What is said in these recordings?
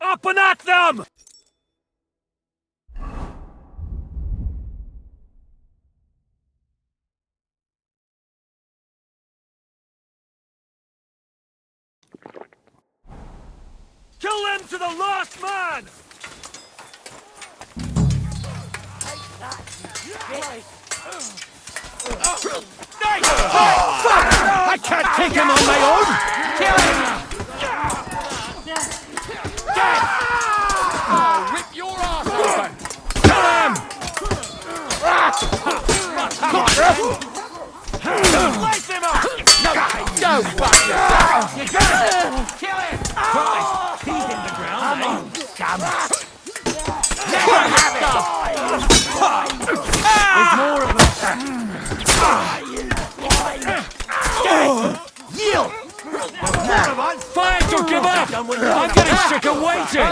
Up and at them! Kill them to the last man! I can't take him on my own! Kill him! I'll rip your ass open! Kill him! Light him up! Don't fuck yourself! Kill him! Christ, he's in the ground, eh? Come on! There's more of them! Yield! Fight or give up! I'm getting sick of waiting!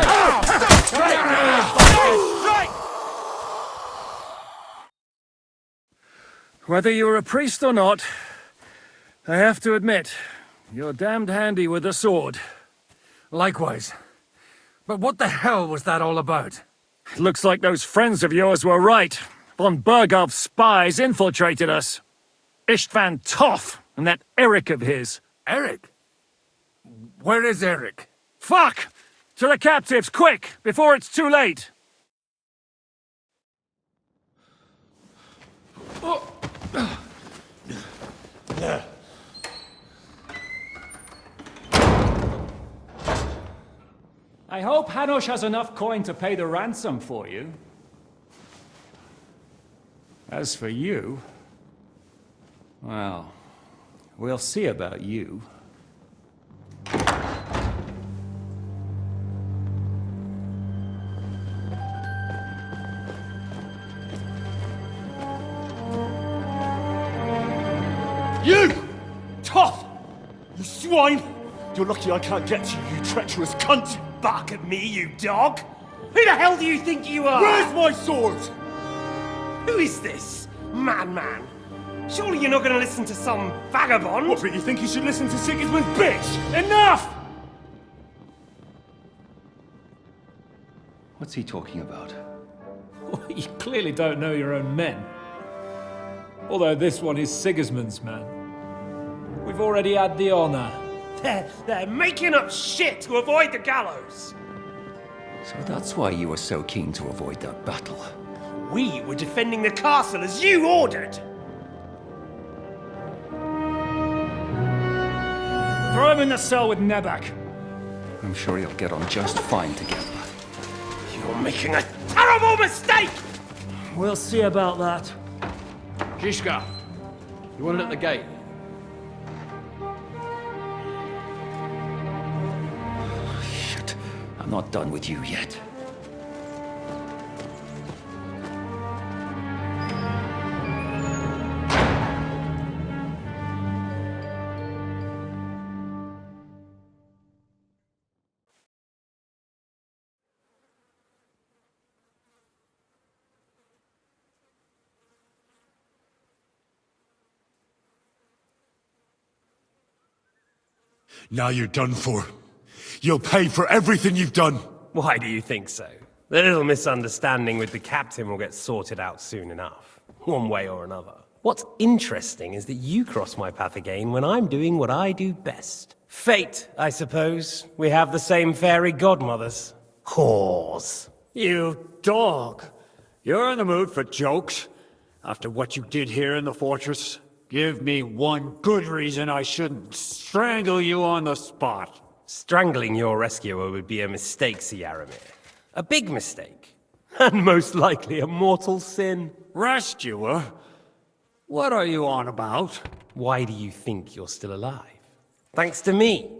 Whether you're a priest or not, I have to admit, you're damned handy with a sword. Likewise. But what the hell was that all about? It looks like those friends of yours were right. Von Bergov's spies infiltrated us. Istvan Toth and that Eric of his. Eric? Where is Eric? Fuck! To the captives, quick, before it's too late! I hope Hanush has enough coin to pay the ransom for you. As for you... well, we'll see about you. You! Tough! You swine! You're lucky I can't get to you, you treacherous cunt! Bark at me, you dog! Who the hell do you think you are? Where's my sword? Who is this? Madman! Surely you're not gonna listen to some vagabond? What, but you think you should listen to Sigismund's bitch? Enough! What's he talking about? Well, you clearly don't know your own men. Although this one is Sigismund's man. We've already had the honor. They're making up shit to avoid the gallows! So that's why you were so keen to avoid that battle. We were defending the castle as you ordered! Throw him in the cell with Nebak. I'm sure he'll get on just fine together. You're making a terrible mistake! We'll see about that. Shishka, you want it at the gate? Shit, I'm not done with you yet. Now you're done for. You'll pay for everything you've done. Why do you think so? The little misunderstanding with the captain will get sorted out soon enough. One way or another. What's interesting is that you cross my path again when I'm doing what I do best. Fate, I suppose. We have the same fairy godmothers. Whores. You dog. You're in the mood for jokes? After what you did here in the fortress? Give me one good reason I shouldn't strangle you on the spot. Strangling your rescuer would be a mistake, Yaramir. A big mistake. And most likely a mortal sin. Rescuer? What are you on about? Why do you think you're still alive? Thanks to me.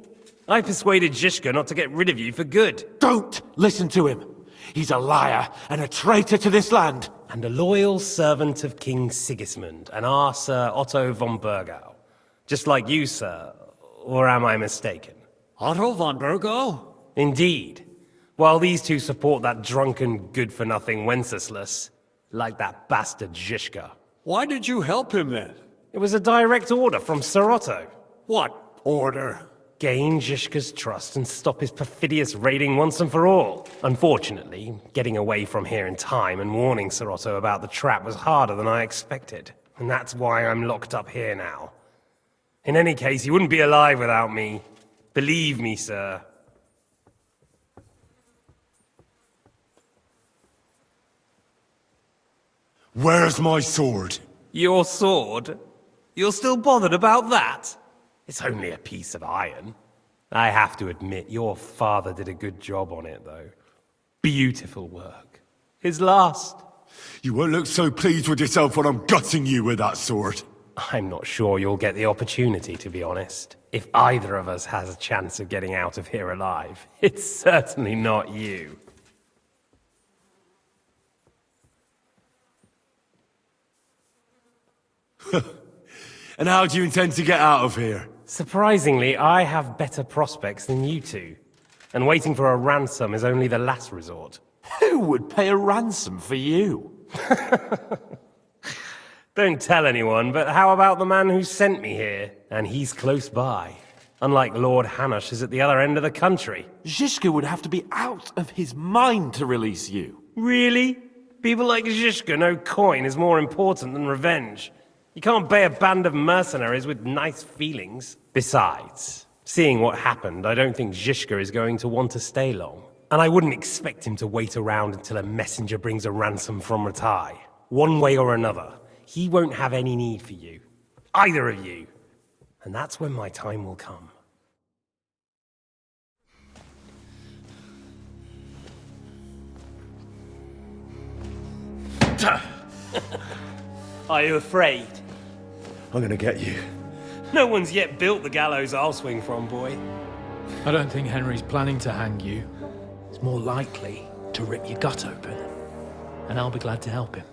I persuaded Zhishka not to get rid of you for good. Don't listen to him. He's a liar and a traitor to this land. And a loyal servant of King Sigismund and our Sir Otto von Burgau. Just like you, sir. Or am I mistaken? Otto von Burgau? Indeed. While these two support that drunken, good-for-nothing Wenceslas, like that bastard Zhishka. Why did you help him then? It was a direct order from Sir Otto. What order? Gain Zhishka's trust and stop his perfidious raiding once and for all. Unfortunately, getting away from here in time and warning Sir Otto about the trap was harder than I expected. And that's why I'm locked up here now. In any case, he wouldn't be alive without me. Believe me, sir. Where's my sword? Your sword? You're still bothered about that? It's only a piece of iron. I have to admit, your father did a good job on it, though. Beautiful work. His last. You won't look so pleased with yourself when I'm gutting you with that sword. I'm not sure you'll get the opportunity, to be honest. If either of us has a chance of getting out of here alive, it's certainly not you. And how do you intend to get out of here? Surprisingly, I have better prospects than you two. And waiting for a ransom is only the last resort. Who would pay a ransom for you? Don't tell anyone, but how about the man who sent me here? And he's close by. Unlike Lord Hanush is at the other end of the country. Zhishka would have to be out of his mind to release you. Really? People like Zhishka know coin is more important than revenge. You can't pay a band of mercenaries with nice feelings. Besides, seeing what happened, I don't think Zhishka is going to want to stay long. And I wouldn't expect him to wait around until a messenger brings a ransom from Ratai. One way or another, he won't have any need for you. Either of you. And that's when my time will come. Are you afraid? I'm gonna get you. No one's yet built the gallows I'll swing from, boy. I don't think Henry's planning to hang you. It's more likely to rip your gut open. And I'll be glad to help him.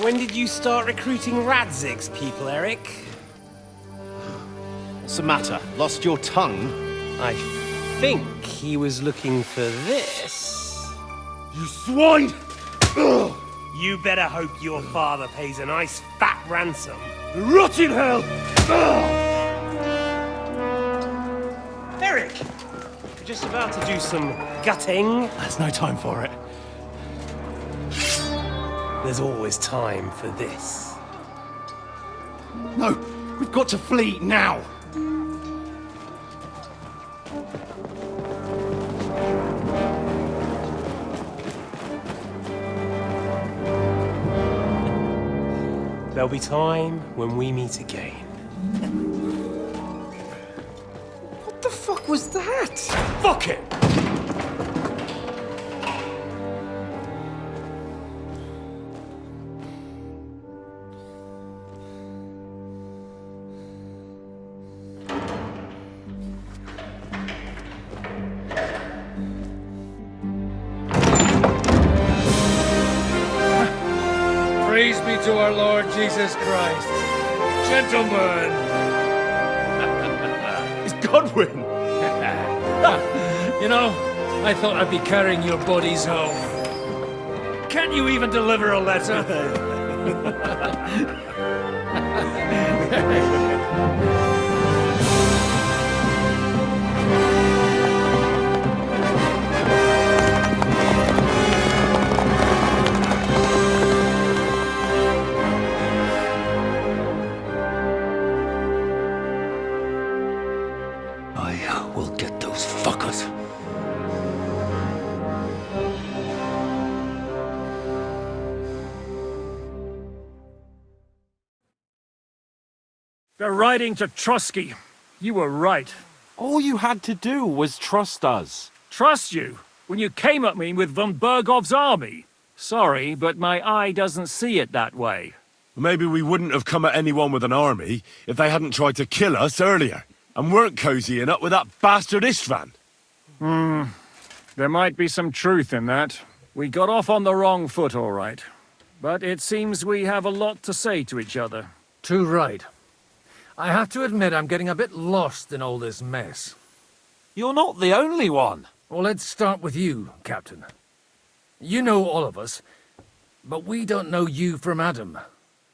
When did you start recruiting Radzig's people, Eric? What's the matter? Lost your tongue? I think he was looking for this. You swine! You better hope your father pays a nice fat ransom. Rot in hell! Eric! We're just about to do some gutting. There's no time for it. There's always time for this. No, we've got to flee now. There'll be time when we meet again. What the fuck was that? Fuck it! Praise be to our Lord Jesus Christ. Gentlemen! It's Godwyn! You know, I thought I'd be carrying your bodies home. Can't you even deliver a letter? I will get those fuckers. They're riding to Trotsky. You were right. All you had to do was trust us. Trust you? when you came at me with von Bergov's army. Sorry, but my eye doesn't see it that way. Maybe we wouldn't have come at anyone with an army if they hadn't tried to kill us earlier, and weren't cozying up with that bastard Istvan. There might be some truth in that. We got off on the wrong foot, all right. But it seems we have a lot to say to each other. Too right. I have to admit I'm getting a bit lost in all this mess. You're not the only one. Well, let's start with you, Captain. You know all of us, but we don't know you from Adam.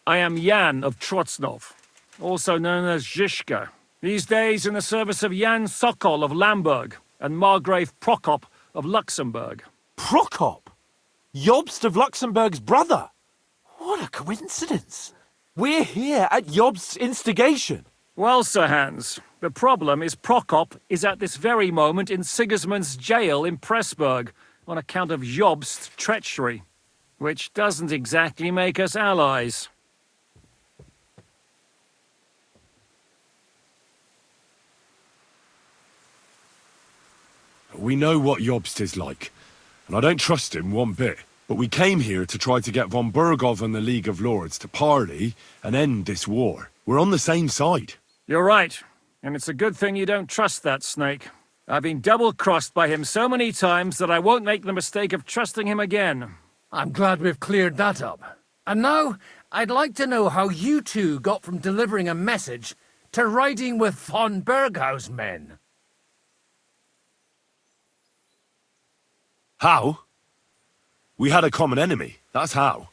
I am Jan of Trotsnov, also known as Zizka. These days in the service of Jan Sokol of Lamberg and Margrave Prokop of Luxembourg. Prokop? Jobst of Luxembourg's brother? What a coincidence. We're here at Jobst's instigation. Well, Sir Hans, the problem is Prokop is at this very moment in Sigismund's jail in Pressburg on account of Jobst's treachery, which doesn't exactly make us allies. We know what Jobst is like, and I don't trust him one bit. But we came here to try to get von Bergov and the League of Lords to parley and end this war. We're on the same side. You're right, and it's a good thing you don't trust that snake. I've been double-crossed by him so many times that I won't make the mistake of trusting him again. I'm glad we've cleared that up. And now, I'd like to know how you two got from delivering a message to riding with von Berghaus men. How? We had a common enemy, that's how.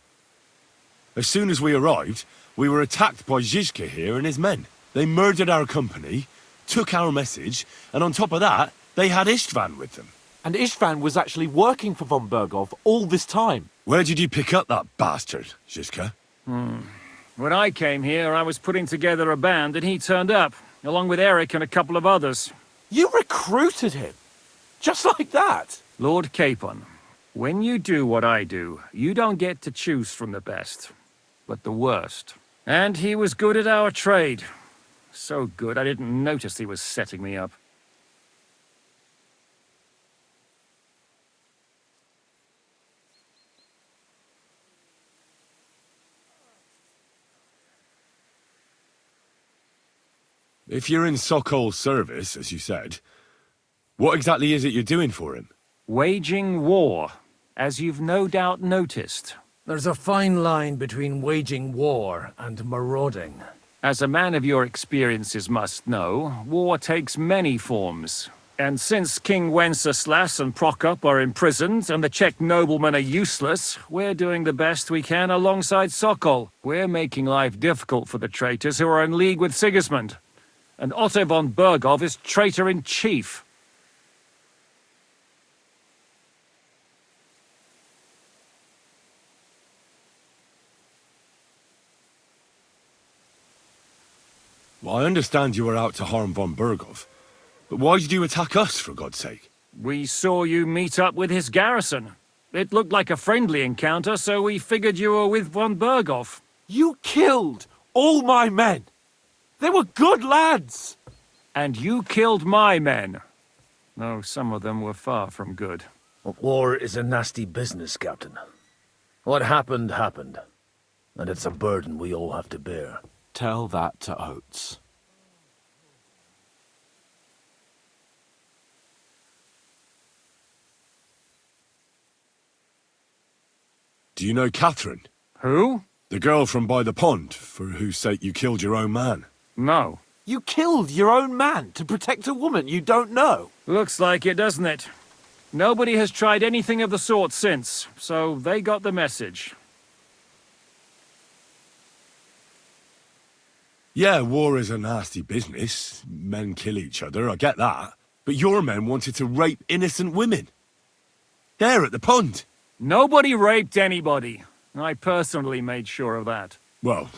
As soon as we arrived, we were attacked by Zizka here and his men. They murdered our company, took our message, and on top of that, they had Istvan with them. And Istvan was actually working for von Bergov all this time. Where did you pick up that bastard, Zizka? When I came here, I was putting together a band and he turned up, along with Eric and a couple of others. You recruited him? Just like that? Lord Capon, when you do what I do, you don't get to choose from the best, but the worst. And he was good at our trade. So good, I didn't notice he was setting me up. If you're in Sokol's service, as you said, what exactly is it you're doing for him? Waging war, as you've no doubt noticed. There's a fine line between waging war and marauding. As a man of your experiences must know, war takes many forms. And since King Wenceslas and Prokop are imprisoned and the Czech noblemen are useless, we're doing the best we can alongside Sokol. We're making life difficult for the traitors who are in league with Sigismund. And Otto von Bergov is traitor-in-chief. Well, I understand you were out to harm von Bergov, but why did you attack us, for God's sake? We saw you meet up with his garrison. It looked like a friendly encounter, so we figured you were with von Bergov. You killed all my men. They were good lads. And you killed my men. Though some of them were far from good. War is a nasty business, Captain. What happened, happened. And it's a burden we all have to bear. Tell that to Oates. Do you know Catherine? Who? The girl from by the pond, for whose sake you killed your own man. No. You killed your own man to protect a woman you don't know. Looks like it, doesn't it? Nobody has tried anything of the sort since, so they got the message. Yeah, war is a nasty business. Men kill each other, I get that. But your men wanted to rape innocent women. There at the pond. Nobody raped anybody. I personally made sure of that. Well,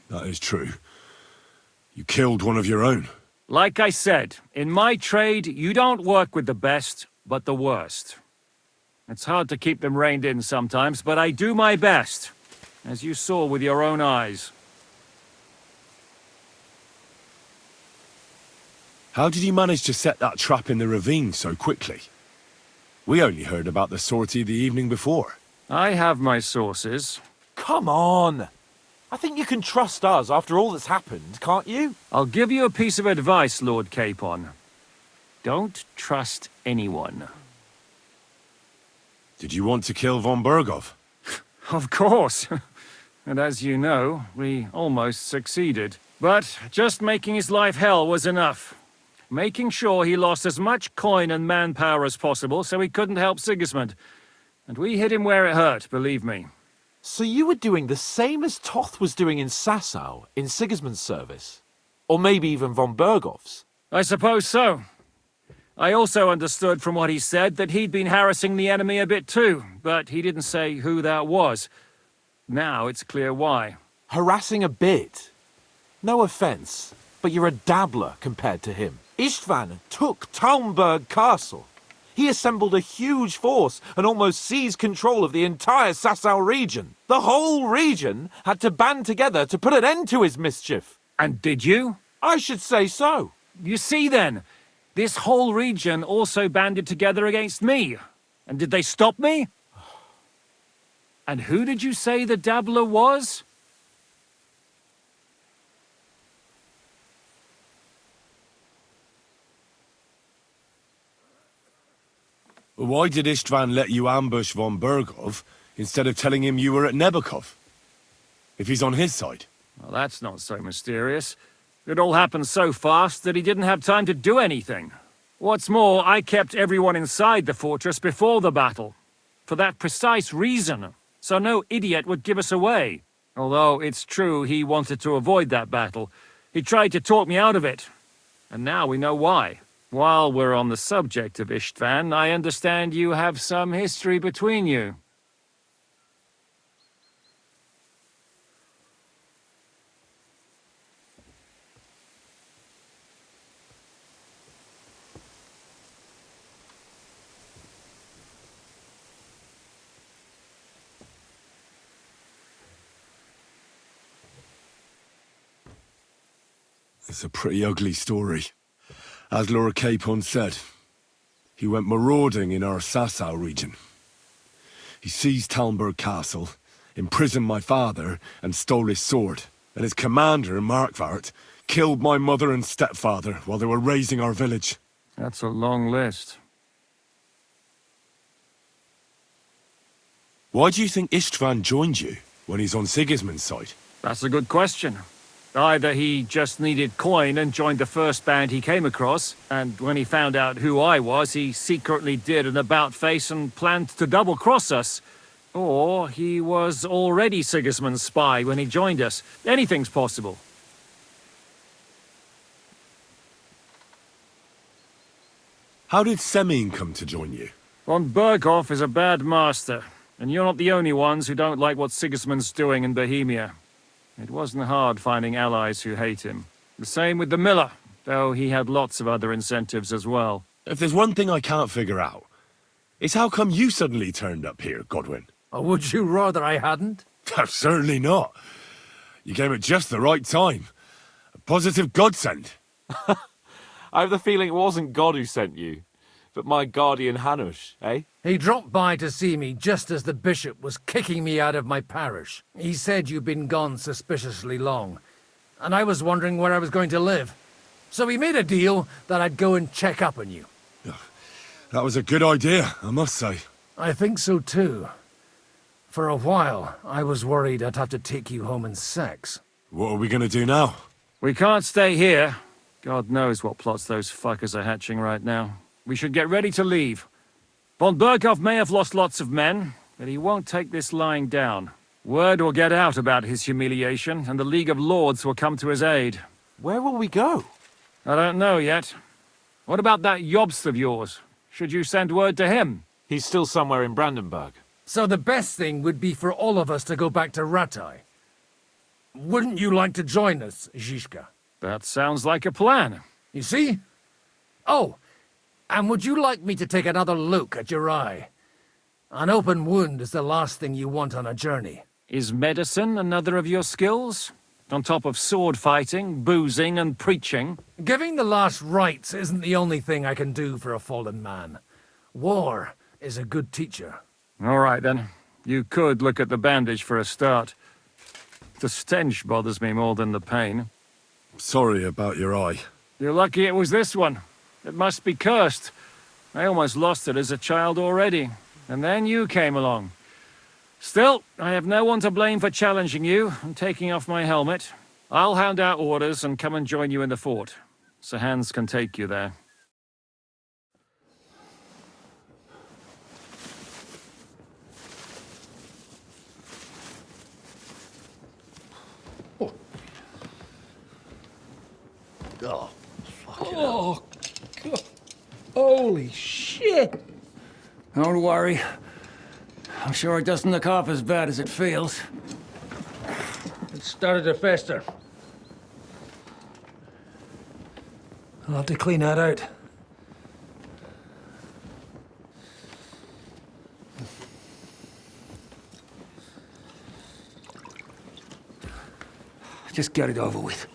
that is true. You killed one of your own. Like I said, in my trade, you don't work with the best, but the worst. It's hard to keep them reined in sometimes, but I do my best, as you saw with your own eyes. How did you manage to set that trap in the ravine so quickly? We only heard about the sortie the evening before. I have my sources. Come on! I think you can trust us after all that's happened, can't you? I'll give you a piece of advice, Lord Capon. Don't trust anyone. Did you want to kill von Bergov? Of course. And as you know, we almost succeeded. But just making his life hell was enough. Making sure he lost as much coin and manpower as possible so he couldn't help Sigismund. And we hit him where it hurt, believe me. So you were doing the same as Toth was doing in Sasau, in Sigismund's service? Or maybe even von Bergov's? I suppose so. I also understood from what he said that he'd been harassing the enemy a bit too, but he didn't say who that was. Now it's clear why. Harassing a bit? No offence, but you're a dabbler compared to him. Istvan took Talmberg Castle. He assembled a huge force and almost seized control of the entire Sasau region. The whole region had to band together to put an end to his mischief. And did you? I should say so. You see then, this whole region also banded together against me. And did they stop me? And who did you say the dabbler was? Why did Istvan let you ambush von Bergov instead of telling him you were at Nebakov? If he's on his side. Well, that's not so mysterious. It all happened so fast that he didn't have time to do anything. What's more, I kept everyone inside the fortress before the battle. For that precise reason. So no idiot would give us away. Although it's true he wanted to avoid that battle. He tried to talk me out of it. And now we know why. While we're on the subject of Istvan, I understand you have some history between you. It's a pretty ugly story. As Lord Capon said, he went marauding in our Sasau region. He seized Talmberg Castle, imprisoned my father, and stole his sword. And his commander, Markvart, killed my mother and stepfather while they were raising our village. That's a long list. Why do you think Istvan joined you when he's on Sigismund's side? That's a good question. Either he just needed coin and joined the first band he came across, and when he found out who I was, he secretly did an about-face and planned to double-cross us. Or he was already Sigismund's spy when he joined us. Anything's possible. How did Semyon come to join you? Von Bergov is a bad master, and you're not the only ones who don't like what Sigismund's doing in Bohemia. It wasn't hard finding allies who hate him. The same with the miller, though he had lots of other incentives as well. If there's one thing I can't figure out, it's how come you suddenly turned up here, Godwyn? Or would you rather I hadn't? Certainly not. You came at just the right time. A positive godsend. I have the feeling it wasn't God who sent you, but my guardian Hanush, eh? He dropped by to see me just as the bishop was kicking me out of my parish. He said you'd been gone suspiciously long, and I was wondering where I was going to live. So we made a deal that I'd go and check up on you. That was a good idea, I must say. I think so too. For a while, I was worried I'd have to take you home in sex. What are we gonna do now? We can't stay here. God knows what plots those fuckers are hatching right now. We should get ready to leave. Von Bergov may have lost lots of men, but he won't take this lying down. Word will get out about his humiliation, and the League of Lords will come to his aid. Where will we go? I don't know yet. What about that Jobst of yours? Should you send word to him? He's still somewhere in Brandenburg. So the best thing would be for all of us to go back to Ratai. Wouldn't you like to join us, Zizka? That sounds like a plan. You see? Oh, and would you like me to take another look at your eye? An open wound is the last thing you want on a journey. Is medicine another of your skills? On top of sword fighting, boozing, and preaching? Giving the last rites isn't the only thing I can do for a fallen man. War is a good teacher. All right, then. You could look at the bandage for a start. The stench bothers me more than the pain. Sorry about your eye. You're lucky it was this one. It must be cursed. I almost lost it as a child already. And then you came along. Still, I have no one to blame for challenging you and taking off my helmet. I'll hound out orders and come and join you in the fort. Sir Hans can take you there. Oh, fucking Oh, God. Holy shit! Don't worry. I'm sure it doesn't look half as bad as it feels. It started to fester. I'll have to clean that out. Just get it over with.